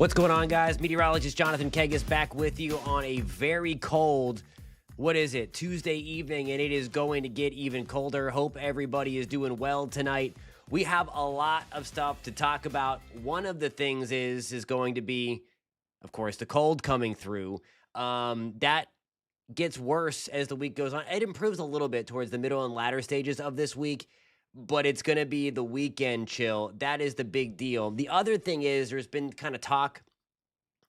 What's going on, guys? Meteorologist Jonathan Kegges back with you on a very cold, Tuesday evening, and it is going to get even colder. Hope everybody is doing well tonight. We have a lot of stuff to talk about. One of the things is going to be, of course, the cold coming through. That gets worse as the week goes on. It improves a little bit towards the middle and latter stages of this week, but it's going to be the weekend chill. That is the big deal. The other thing is there's been kind of talk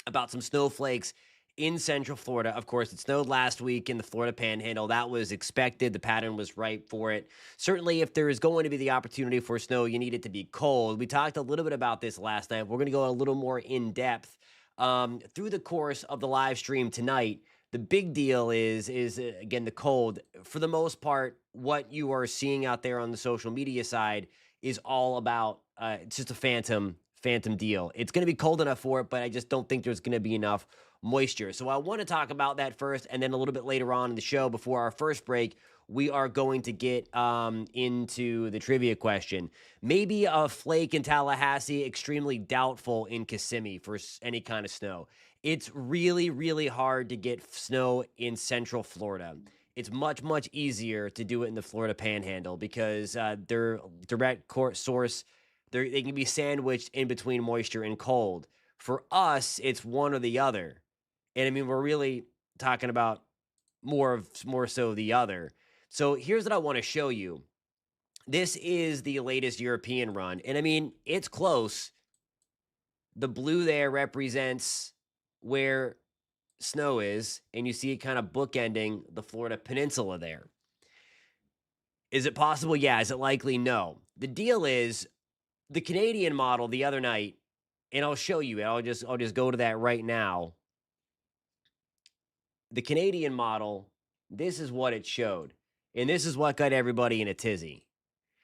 about some snowflakes in Central Florida. Of course, it snowed last week in the Florida Panhandle. That was expected. The pattern was right for it. Certainly, if there is going to be the opportunity for snow, you need it to be cold. We talked a little bit about this last night. We're going to go a little more in depth through the course of the live stream tonight. The big deal is again, the cold. For the most part, what you are seeing out there on the social media side is all about it's just a phantom deal. It's going to be cold enough for it, but I just don't think there's going to be enough moisture. So I want to talk about that first, and then a little bit later on in the show, before our first break, we are going to get into the trivia question. Maybe a flake in Tallahassee, extremely doubtful in Kissimmee for any kind of snow. It's really, really hard to get snow in Central Florida. It's much, much easier to do it in the Florida Panhandle because their direct source, they can be sandwiched in between moisture and cold. For us, it's one or the other. And I mean, we're really talking about more so the other. So here's what I want to show you. This is the latest European run. And I mean, it's close. The blue there represents where snow is, and you see it kind of bookending the Florida Peninsula there. Is it possible? Yeah. Is it likely? No. The deal is the Canadian model the other night, and I'll show you. I'll just go to that right now. The Canadian model, this is what it showed, and this is what got everybody in a tizzy.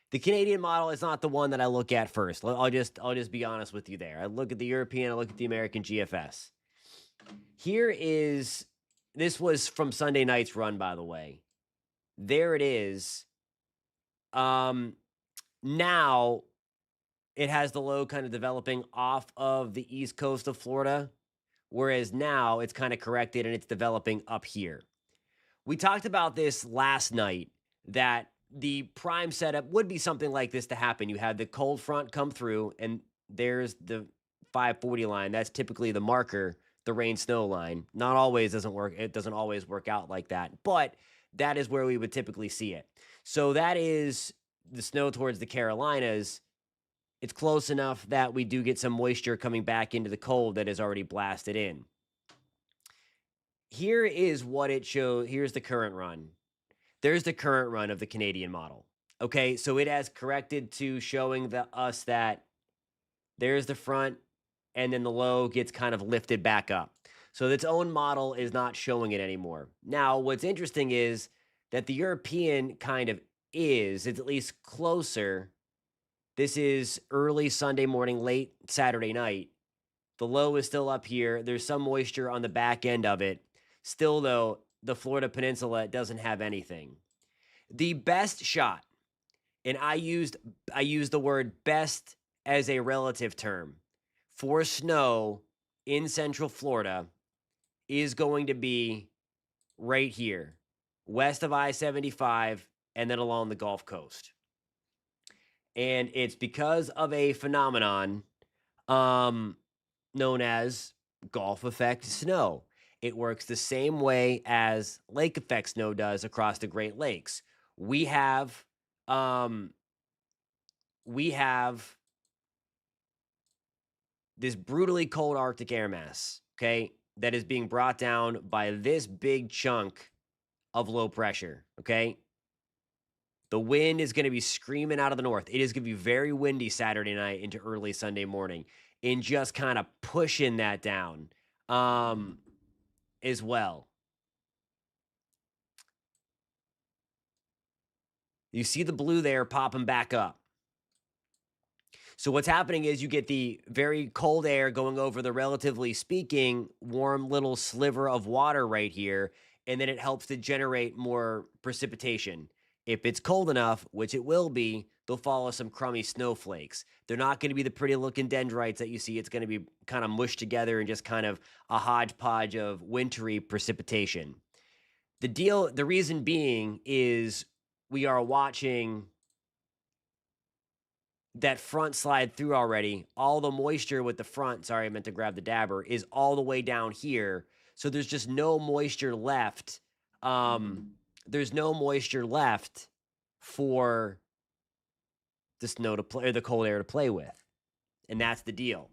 The Canadian model is not the one that I look at first. I'll just be honest with you there. I look at the European, I look at the American GFS. This was from Sunday night's run, by the way. There it is. Now it has the low kind of developing off of the east coast of Florida, whereas now it's kind of corrected and it's developing up here. We talked about this last night, that the prime setup would be something like this to happen. You have the cold front come through, and there's the 540 line. That's typically the marker, the rain snow line. Not always doesn't work. It doesn't always work out like that, but that is where we would typically see it. So that is the snow towards the Carolinas. It's close enough that we do get some moisture coming back into the cold that is already blasted in. Here is what it shows. Here's the current run. There's the current run of the Canadian model. Okay, so it has corrected to showing us that there's the front, and then the low gets kind of lifted back up. So its own model is not showing it anymore. Now, what's interesting is that the European kind of it's at least closer. This is early Sunday morning, late Saturday night. The low is still up here. There's some moisture on the back end of it. Still, though, the Florida Peninsula doesn't have anything. The best shot, and I used the word best as a relative term, for snow in Central Florida is going to be right here, west of I-75, and then along the Gulf Coast. And it's because of a phenomenon known as Gulf effect snow. It works the same way as lake effect snow does across the Great Lakes. We have this brutally cold Arctic air mass, okay, that is being brought down by this big chunk of low pressure, okay? The wind is going to be screaming out of the north. It is going to be very windy Saturday night into early Sunday morning, and just kind of pushing that down as well. You see the blue there popping back up. So what's happening is you get the very cold air going over the, relatively speaking, warm little sliver of water right here, and then it helps to generate more precipitation. If it's cold enough, which it will be, they'll follow some crummy snowflakes. They're not going to be the pretty looking dendrites that you see. It's going to be kind of mushed together and just kind of a hodgepodge of wintry precipitation. The reason being is we are watching that front slide through already. All the moisture with the front, sorry, I meant to grab the dabber, is all the way down here. So there's just no moisture left. There's no moisture left for the snow to play or the cold air to play with. And that's the deal.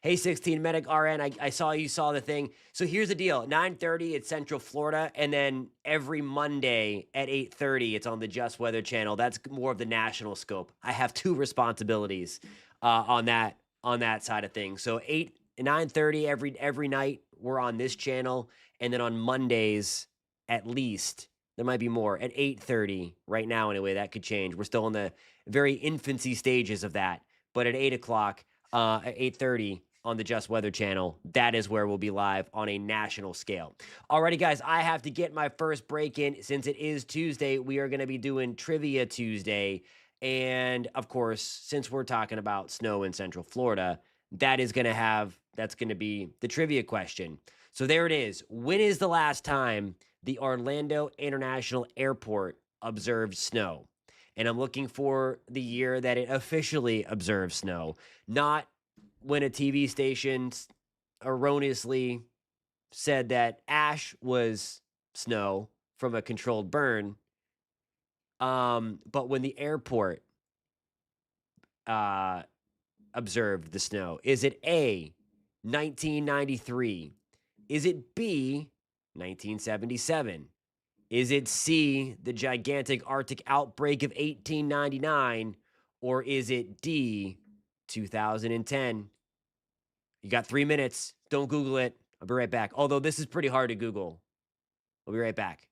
Hey, 16 Medic RN, I saw you saw the thing. So here's the deal. 9:30, it's Central Florida, and then every Monday at 8:30, it's on the Just Weather channel. That's more of the national scope. I have two responsibilities on that side of things. So 9:30 every night, we're on this channel, and then on Mondays, at least, there might be more, at 8:30 right now anyway. That could change. We're still in the very infancy stages of that. But at 8 o'clock, at 8:30 on the Just Weather channel, that is where we'll be live on a national scale. Alrighty, guys, I have to get my first break in. Since it is Tuesday, we are going to be doing Trivia Tuesday. And of course, since we're talking about snow in Central Florida, that's going to be the trivia question. So there it is. When is the last time the Orlando International Airport observed snow? And I'm looking for the year that it officially observed snow, not when a TV station erroneously said that ash was snow from a controlled burn, but when the airport observed the snow. Is it A, 1993? Is it B, 1977? Is it C, the gigantic Arctic outbreak of 1899? Or is it D, 2010? You got 3 minutes. Don't Google it. I'll be right back. Although this is pretty hard to Google. I'll be right back.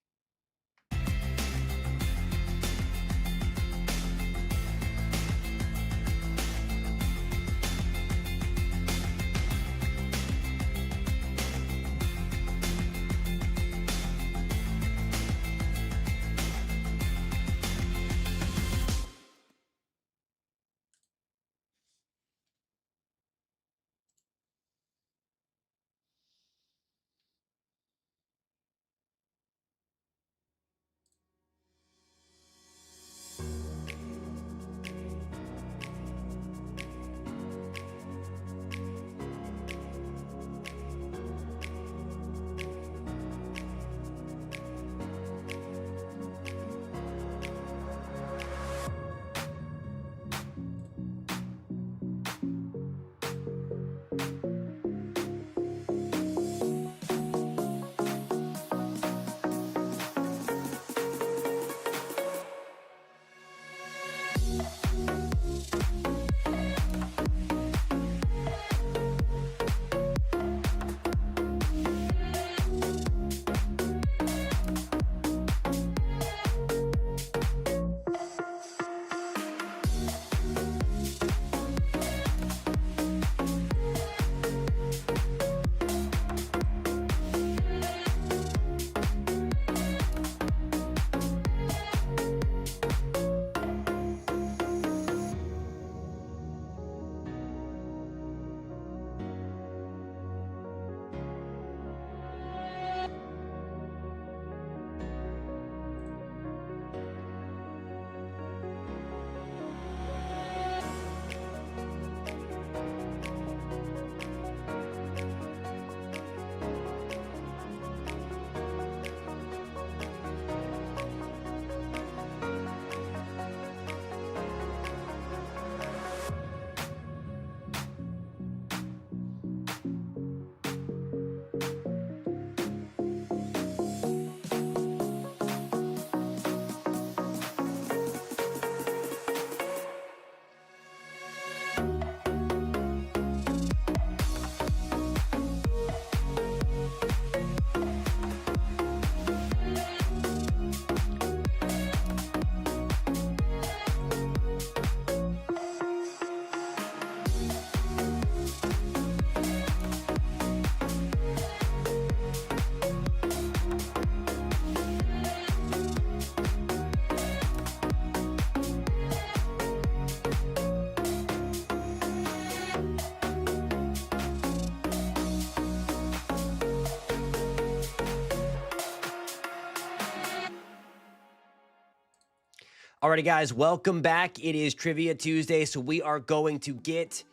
Alrighty, guys, welcome back. It is Trivia Tuesday, so we are going to get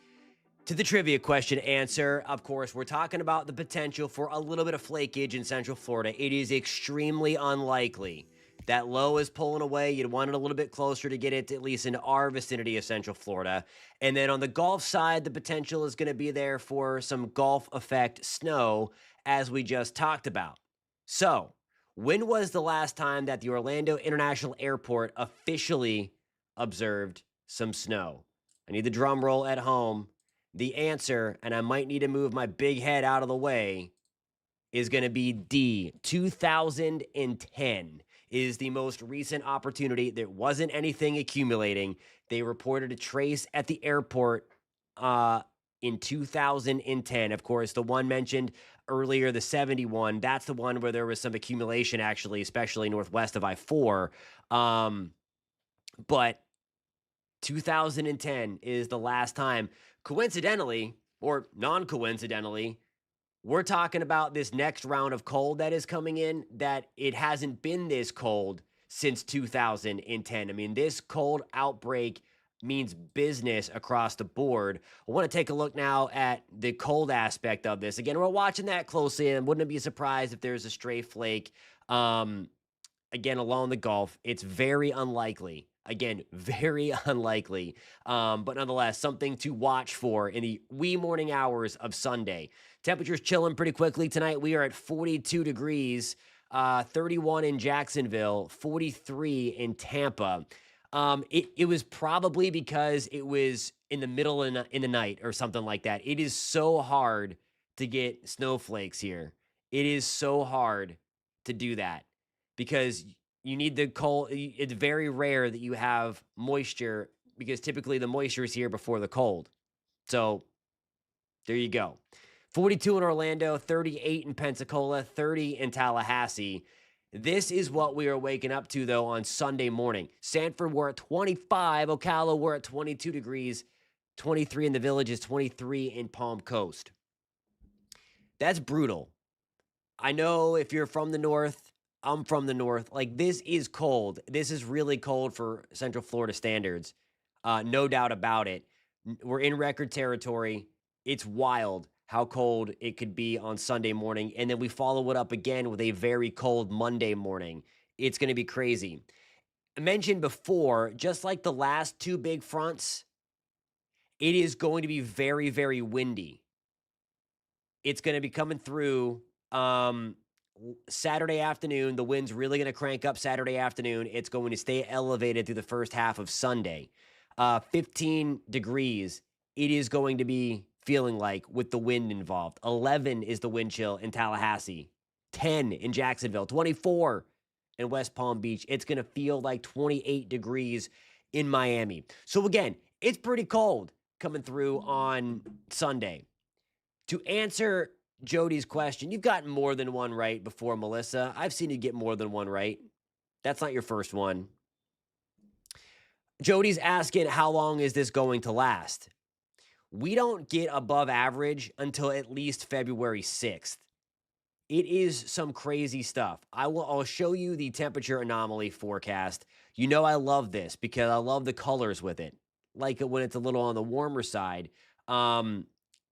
to the trivia question answer. Of course, we're talking about the potential for a little bit of flakage in Central Florida. It is extremely unlikely. That low is pulling away. You'd want it a little bit closer to get it to at least into our vicinity of Central Florida. And then on the Gulf side, the potential is going to be there for some Gulf effect snow, as we just talked about. So, when was the last time that the Orlando International Airport officially observed some snow? I need the drum roll at home. The answer, and I might need to move my big head out of the way, is going to be D. 2010 is the most recent opportunity. There wasn't anything accumulating. They reported a trace at the airport in 2010. Of course, the one mentioned earlier, the 71, that's the one where there was some accumulation, actually, especially northwest of I-4. But 2010 is the last time. Coincidentally, or non-coincidentally, we're talking about this next round of cold that is coming in, that it hasn't been this cold since 2010. I mean, this cold outbreak means business across the board. I want to take a look now at the cold aspect of this. Again, we're watching that closely, and wouldn't be surprised if there's a stray flake, again, along the Gulf. It's very unlikely. Again, very unlikely. But nonetheless, something to watch for in the wee morning hours of Sunday. Temperatures chilling pretty quickly tonight. We are at 42 degrees, 31 in Jacksonville, 43 in Tampa. It was probably because it was in the middle in the night or something like that. It is so hard to get snowflakes here. It is so hard to do that because you need the cold. It's very rare that you have moisture because typically the moisture is here before the cold. So there you go. 42 in Orlando, 38 in Pensacola, 30 in Tallahassee. This is what we are waking up to, though, on Sunday morning. Sanford, we're at 25. Ocala, we're at 22 degrees. 23 in the Villages, 23 in Palm Coast. That's brutal. I know if you're from the north, I'm from the north. Like, this is cold. This is really cold for Central Florida standards. No doubt about it. We're in record territory. It's wild how cold it could be on Sunday morning. And then we follow it up again with a very cold Monday morning. It's going to be crazy. I mentioned before, just like the last two big fronts, it is going to be very, very windy. It's going to be coming through Saturday afternoon. The wind's really going to crank up Saturday afternoon. It's going to stay elevated through the first half of Sunday. 15 degrees. It is going to be feeling like with the wind involved. 11 is the wind chill in Tallahassee. 10 in Jacksonville. 24 in West Palm Beach. It's going to feel like 28 degrees in Miami. So again, it's pretty cold coming through on Sunday. To answer Jody's question, you've gotten more than one right before, Melissa. I've seen you get more than one right. That's not your first one. Jody's asking, how long is this going to last? We don't get above average until at least February 6th. It is some crazy stuff. I'll show you the temperature anomaly forecast. You know I love this because I love the colors with it. Like it when it's a little on the warmer side.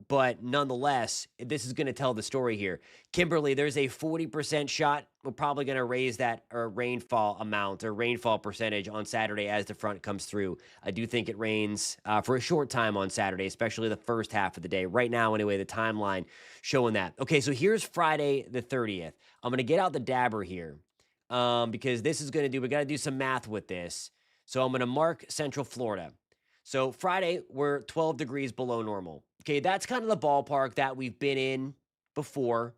But nonetheless, this is going to tell the story here. Kimberly, there's a 40% shot. We're probably going to raise that rainfall amount or rainfall percentage on Saturday as the front comes through. I do think it rains for a short time on Saturday, especially the first half of the day. Right now, anyway, the timeline showing that. Okay, so here's Friday the 30th. I'm going to get out the dabber here because this is going to we got to do some math with this. So I'm going to mark Central Florida. So Friday, we're 12 degrees below normal. Okay, that's kind of the ballpark that we've been in before,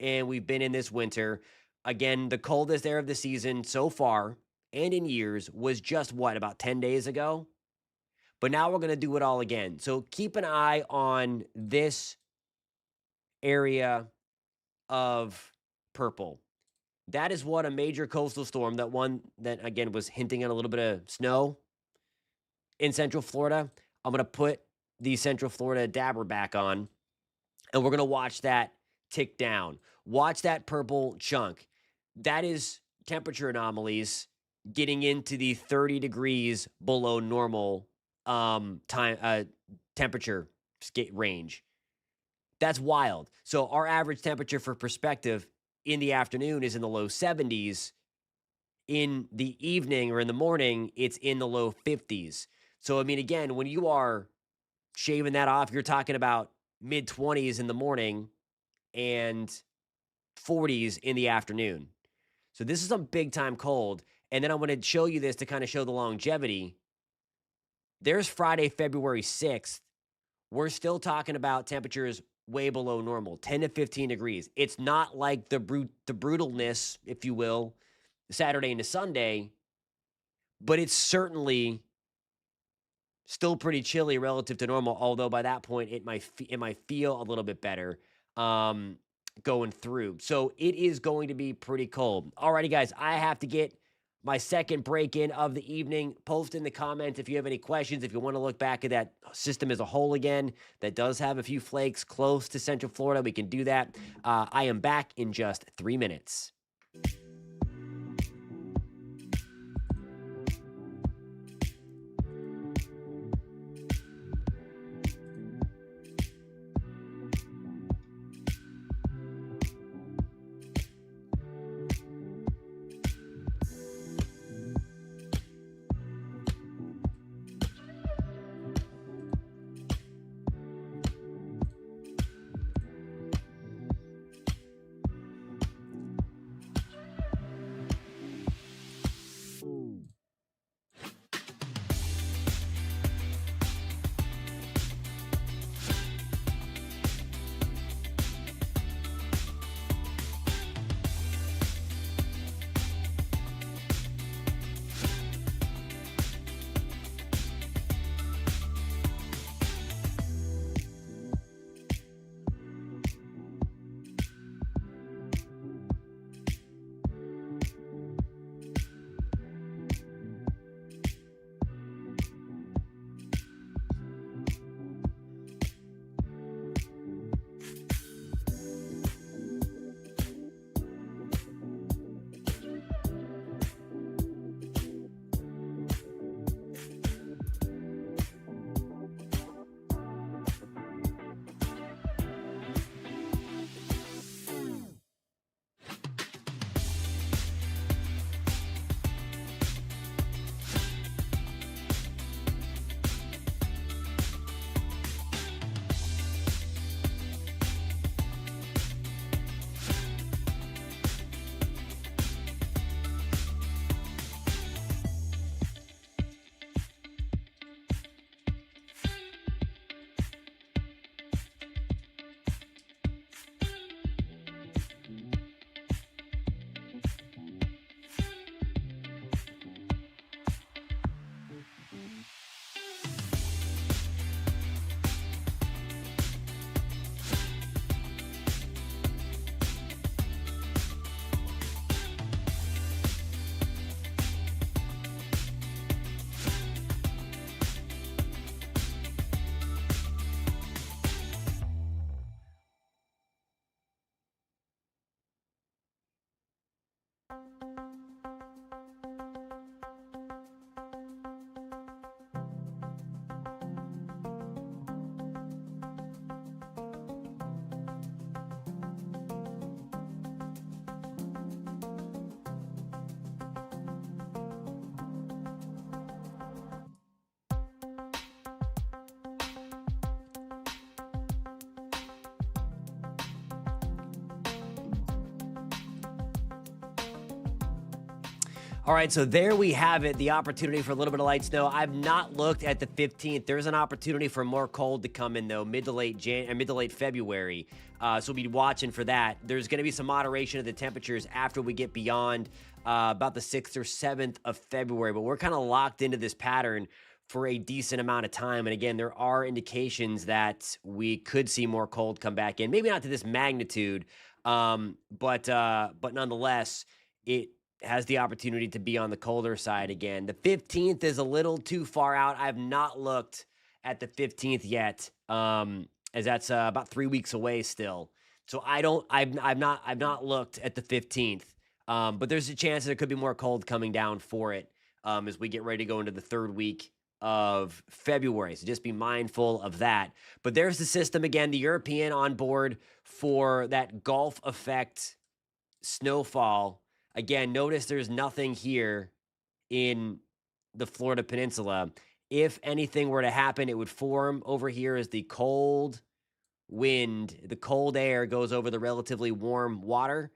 and we've been in this winter. Again, the coldest air of the season so far and in years was just what, about 10 days ago? But now we're going to do it all again. So keep an eye on this area of purple. That is what a major coastal storm, that one that, again, was hinting at a little bit of snow in Central Florida. I'm going to put the Central Florida dabber back on, and we're going to watch that tick down. Watch that purple chunk. That is temperature anomalies getting into the 30 degrees below normal time temperature range. That's wild. So our average temperature for perspective in the afternoon is in the low 70s. In the evening or in the morning, it's in the low 50s. So I mean, again, when you are shaving that off, you're talking about mid 20s in the morning and 40s in the afternoon. So this is some big time cold. And then I'm going to show you this to kind of show the longevity. There's Friday, February 6th. We're still talking about temperatures way below normal, 10 to 15 degrees. It's not like the brutalness, if you will, Saturday into Sunday, but it's certainly still pretty chilly relative to normal, although by that point it might feel a little bit better going through. So it is going to be pretty cold. Alrighty, guys, I have to get my second break-in of the evening. Post in the comments if you have any questions, if you want to look back at that system as a whole again, that does have a few flakes close to Central Florida. We can do that. I am back in just 3 minutes. All right, so there we have it, the opportunity for a little bit of light snow. I've not looked at the 15th. There's an opportunity for more cold to come in, though, mid to late February. So we'll be watching for that. There's going to be some moderation of the temperatures after we get beyond about the 6th or 7th of February. But we're kind of locked into this pattern for a decent amount of time. And again, there are indications that we could see more cold come back in. Maybe not to this magnitude, but nonetheless, it has the opportunity to be on the colder side again. The 15th is a little too far out. I've not looked at the 15th yet, as that's about 3 weeks away still. So I've not looked at the 15th. But there's a chance there could be more cold coming down for it as we get ready to go into the third week of February. So just be mindful of that. But there's the system again, the European on board for that Gulf effect snowfall. Again, notice there's nothing here in the Florida Peninsula. If anything were to happen, it would form over here as the cold wind, the cold air goes over the relatively warm water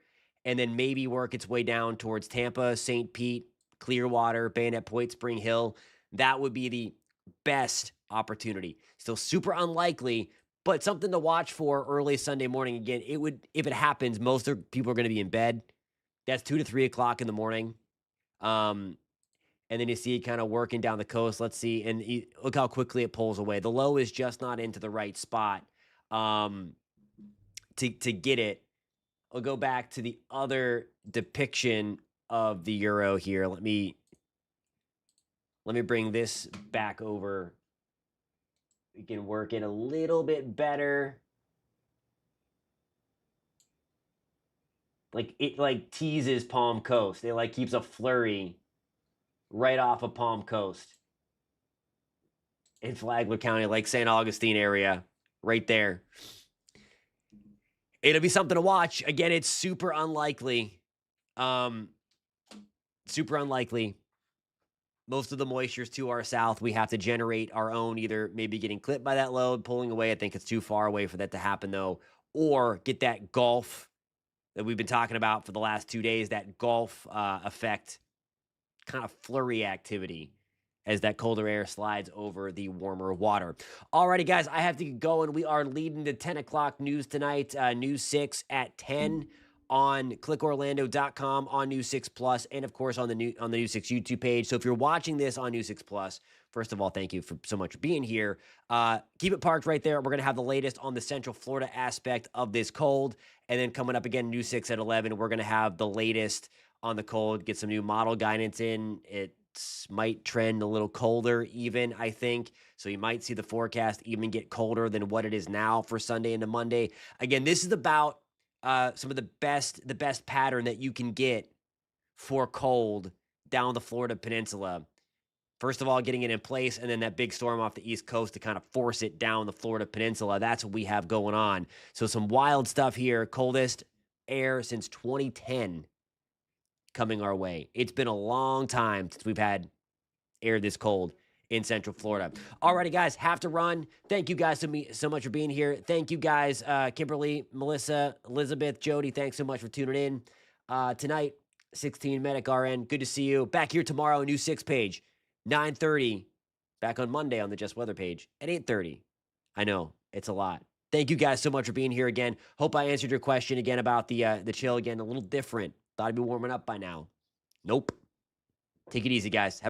and then maybe work its way down towards Tampa, St. Pete, Clearwater, Bayonet Point, Spring Hill. That would be the best opportunity. Still super unlikely, but something to watch for early Sunday morning. Again, it would, if it happens, most people are going to be in bed. That's 2 to 3 o'clock in the morning. And then you see it kind of working down the coast. Let's see. And look how quickly it pulls away. The low is just not into the right spot to get it. I'll go back to the other depiction of the Euro here. Let me bring this back over. We can work it a little bit better. Like it teases Palm Coast. It keeps a flurry right off of Palm Coast in Flagler County, like St. Augustine area, right there. It'll be something to watch. Again, it's super unlikely. Super unlikely. Most of the moisture's to our south. We have to generate our own, either maybe getting clipped by that load, pulling away. I think it's too far away for that to happen, though. Or get that Gulf that we've been talking about for the last 2 days, that Gulf effect kind of flurry activity as that colder air slides over the warmer water. Alrighty, guys, I have to get going. We are leading the 10 o'clock news tonight. News 6 at 10 on clickorlando.com, on News 6 Plus, and of course on the News 6 YouTube page. So if you're watching this on News 6 Plus, first of all, thank you so much for being here. Keep it parked right there. We're going to have the latest on the Central Florida aspect of this cold. And then coming up again, News 6 at 11, we're going to have the latest on the cold, get some new model guidance in. It might trend a little colder even, I think. So you might see the forecast even get colder than what it is now for Sunday into Monday. Again, this is about some of the best pattern that you can get for cold down the Florida Peninsula. First of all, getting it in place, and then that big storm off the East Coast to kind of force it down the Florida Peninsula. That's what we have going on. So some wild stuff here. Coldest air since 2010 coming our way. It's been a long time since we've had air this cold in Central Florida. Alrighty, guys, have to run. Thank you guys so much for being here. Thank you guys, Kimberly, Melissa, Elizabeth, Jody. Thanks so much for tuning in tonight. 16 Medic RN. Good to see you. Back here tomorrow, News 6 page, 9:30. Back on Monday on the Just Weather page at 8:30. I know it's a lot. Thank you guys so much for being here again. Hope I answered your question again about the chill again. A little different. Thought I'd be warming up by now. Nope. Take it easy, guys.